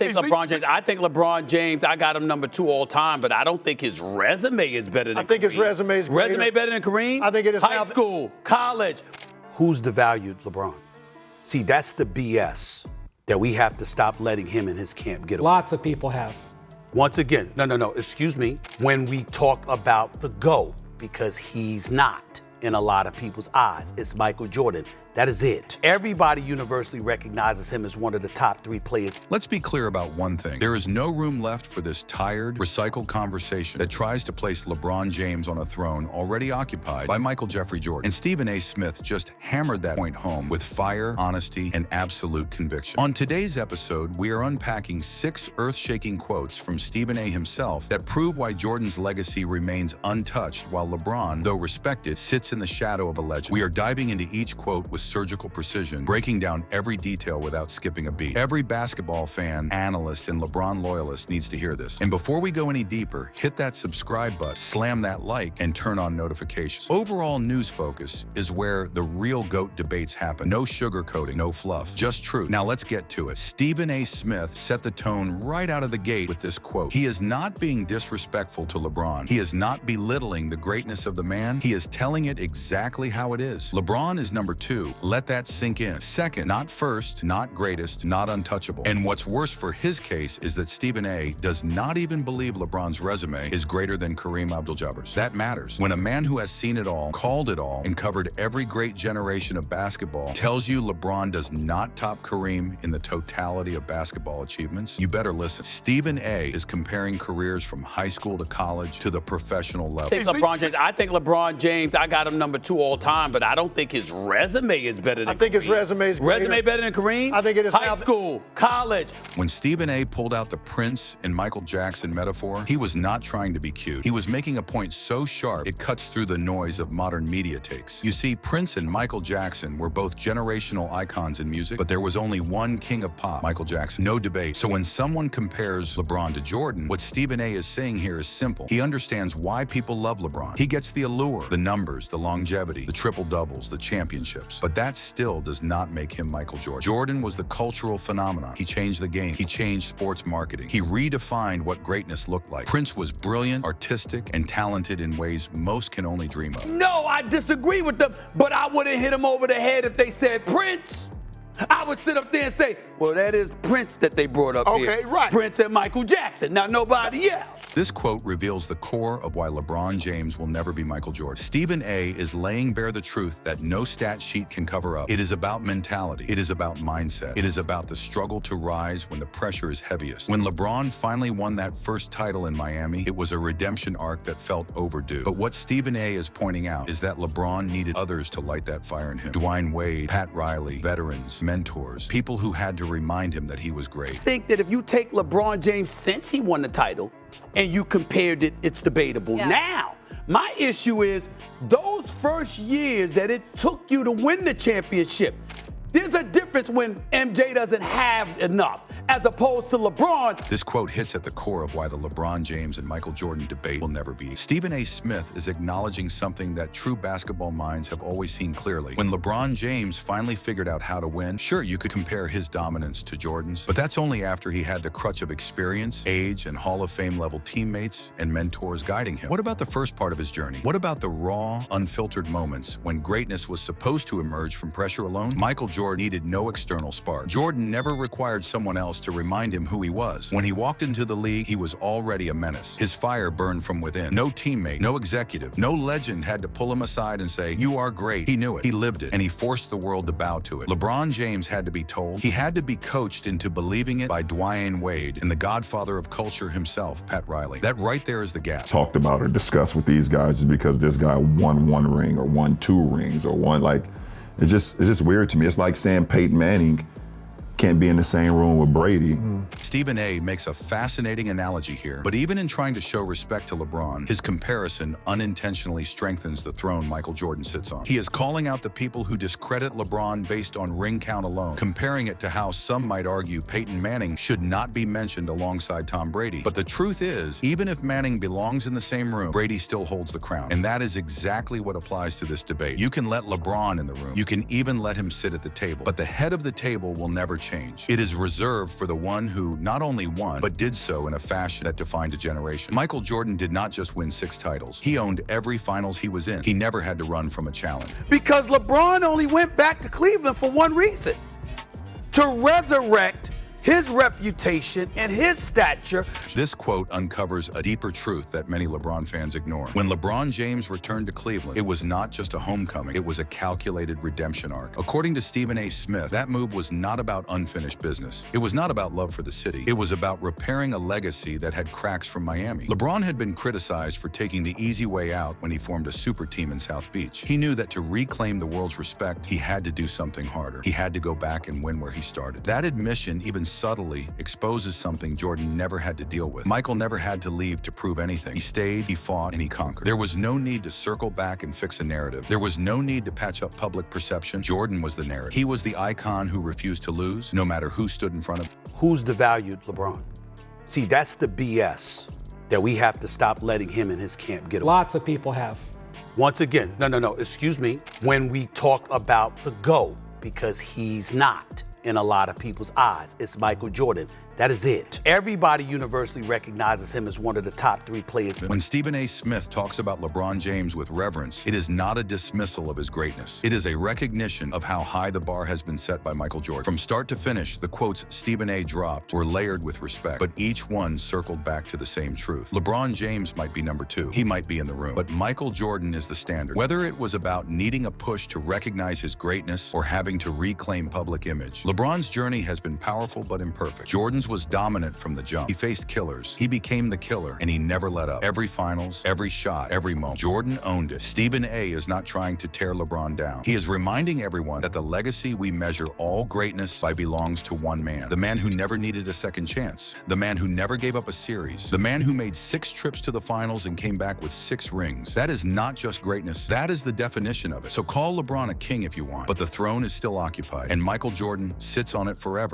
I think LeBron James, I got him number 2 all time, but I don't think his resume is better than Kareem. I think his resume is greater. Resume better than Kareem? I think it is. High school, college. Who's devalued LeBron? See, that's the BS that we have to stop letting him and his camp get away. Lots of people have. Once again, no, excuse me. When we talk about the GOAT, because he's not in a lot of people's eyes, it's Michael Jordan. That is it. Everybody universally recognizes him as one of the top 3 players. Let's be clear about one thing. There is no room left for this tired, recycled conversation that tries to place LeBron James on a throne already occupied by Michael Jeffrey Jordan. And Stephen A. Smith just hammered that point home with fire, honesty, and absolute conviction. On today's episode, we are unpacking 6 earth-shaking quotes from Stephen A. himself that prove why Jordan's legacy remains untouched while LeBron, though respected, sits in the shadow of a legend. We are diving into each quote with surgical precision, breaking down every detail without skipping a beat. Every basketball fan, analyst, and LeBron loyalist needs to hear this. And before we go any deeper, hit that subscribe button, slam that like, and turn on notifications. Overall news focus is where the real GOAT debates happen. No sugarcoating, no fluff, just truth. Now let's get to it. Stephen A. Smith set the tone right out of the gate with this quote. He is not being disrespectful to LeBron. He is not belittling the greatness of the man. He is telling it exactly how it is. LeBron is number 2. Let that sink in. Second, not first, not greatest, not untouchable. And what's worse for his case is that Stephen A. does not even believe LeBron's resume is greater than Kareem Abdul-Jabbar's. That matters. When a man who has seen it all, called it all, and covered every great generation of basketball tells you LeBron does not top Kareem in the totality of basketball achievements, you better listen. Stephen A. is comparing careers from high school to college to the professional level. I think LeBron James, I got him number 2 all time, but I don't think his resume is better than I think Kareem. his resume is greater. Resume better than Kareem? I think it is. High school, college. When Stephen A. pulled out the Prince and Michael Jackson metaphor, he was not trying to be cute. He was making a point so sharp it cuts through the noise of modern media takes. You see, Prince and Michael Jackson were both generational icons in music, but there was only one king of pop, Michael Jackson. No debate. So when someone compares LeBron to Jordan, what Stephen A. is saying here is simple. He understands why people love LeBron. He gets the allure, the numbers, the longevity, the triple-doubles, the championships. But that still does not make him Michael Jordan. Jordan was the cultural phenomenon. He changed the game. He changed sports marketing. He redefined what greatness looked like. Prince was brilliant, artistic, and talented in ways most can only dream of. No, I disagree with them, but I wouldn't hit him over the head if they said Prince. I would sit up there and say, well, that is Prince that they brought up here. Okay, right. Prince and Michael Jackson, not nobody else. This quote reveals the core of why LeBron James will never be Michael Jordan. Stephen A. is laying bare the truth that no stat sheet can cover up. It is about mentality. It is about mindset. It is about the struggle to rise when the pressure is heaviest. When LeBron finally won that first title in Miami, it was a redemption arc that felt overdue. But what Stephen A. is pointing out is that LeBron needed others to light that fire in him. Dwayne Wade, Pat Riley, veterans, mentors, people who had to remind him that he was great. I think that if you take LeBron James since he won the title and you compared it, it's debatable. Yeah. Now, my issue is those first years that it took you to win the championship. There's a difference when MJ doesn't have enough as opposed to LeBron. This quote hits at the core of why the LeBron James and Michael Jordan debate will never be. Stephen A. Smith is acknowledging something that true basketball minds have always seen clearly. When LeBron James finally figured out how to win, sure, you could compare his dominance to Jordan's, but that's only after he had the crutch of experience, age, and Hall of Fame level teammates and mentors guiding him. What about the first part of his journey? What about the raw, unfiltered moments when greatness was supposed to emerge from pressure alone? Michael Jordan needed no external spark. Jordan never required someone else to remind him who he was. When he walked into the league, he was already a menace. His fire burned from within. No teammate, no executive, no legend had to pull him aside and say, "You are great." He knew it. He lived it. And he forced the world to bow to it. LeBron James had to be told. He had to be coached into believing it by Dwayne Wade and the godfather of culture himself, Pat Riley. That right there is the gap. Talked about or discussed with these guys is because this guy won 1 ring or won 2 rings or won, like, it's just weird to me. It's like saying Peyton Manning can't be in the same room with Brady. Stephen A. makes a fascinating analogy here, but even in trying to show respect to LeBron, his comparison unintentionally strengthens the throne Michael Jordan sits on. He is calling out the people who discredit LeBron based on ring count alone, comparing it to how some might argue Peyton Manning should not be mentioned alongside Tom Brady. But the truth is, even if Manning belongs in the same room, Brady still holds the crown. And that is exactly what applies to this debate. You can let LeBron in the room. You can even let him sit at the table. But the head of the table will never change. change. It is reserved for the one who not only won, but did so in a fashion that defined a generation. Michael Jordan did not just win 6 titles. He owned every finals he was in. He never had to run from a challenge. Because LeBron only went back to Cleveland for one reason: to resurrect his reputation and his stature. This quote uncovers a deeper truth that many LeBron fans ignore. When LeBron James returned to Cleveland, it was not just a homecoming, it was a calculated redemption arc. According to Stephen A. Smith, that move was not about unfinished business. It was not about love for the city. It was about repairing a legacy that had cracks from Miami. LeBron had been criticized for taking the easy way out when he formed a super team in South Beach. He knew that to reclaim the world's respect, he had to do something harder. He had to go back and win where he started. That admission, even subtly, exposes something Jordan never had to deal with. Michael never had to leave to prove anything. He stayed, he fought, and he conquered. There was no need to circle back and fix a narrative. There was no need to patch up public perception. Jordan was the narrative. He was the icon who refused to lose, no matter who stood in front of him. Who's devalued LeBron? See, that's the BS that we have to stop letting him and his camp get away. Lots of people have. Once again, no, excuse me. When we talk about the GOAT, because he's not in a lot of people's eyes, it's Michael Jordan. That is it. Everybody universally recognizes him as one of the top 3 players. When Stephen A. Smith talks about LeBron James with reverence, it is not a dismissal of his greatness. It is a recognition of how high the bar has been set by Michael Jordan. From start to finish, the quotes Stephen A. dropped were layered with respect, but each one circled back to the same truth. LeBron James might be number 2. He might be in the room, but Michael Jordan is the standard. Whether it was about needing a push to recognize his greatness or having to reclaim public image, LeBron's journey has been powerful but imperfect. Jordan's was dominant from the jump. He faced killers. He became the killer, and he never let up. Every finals, every shot, every moment. Jordan owned it. Stephen A. is not trying to tear LeBron down. He is reminding everyone that the legacy we measure all greatness by belongs to one man. The man who never needed a second chance. The man who never gave up a series. The man who made 6 trips to the finals and came back with 6 rings. That is not just greatness. That is the definition of it. So call LeBron a king if you want, but the throne is still occupied, and Michael Jordan sits on it forever.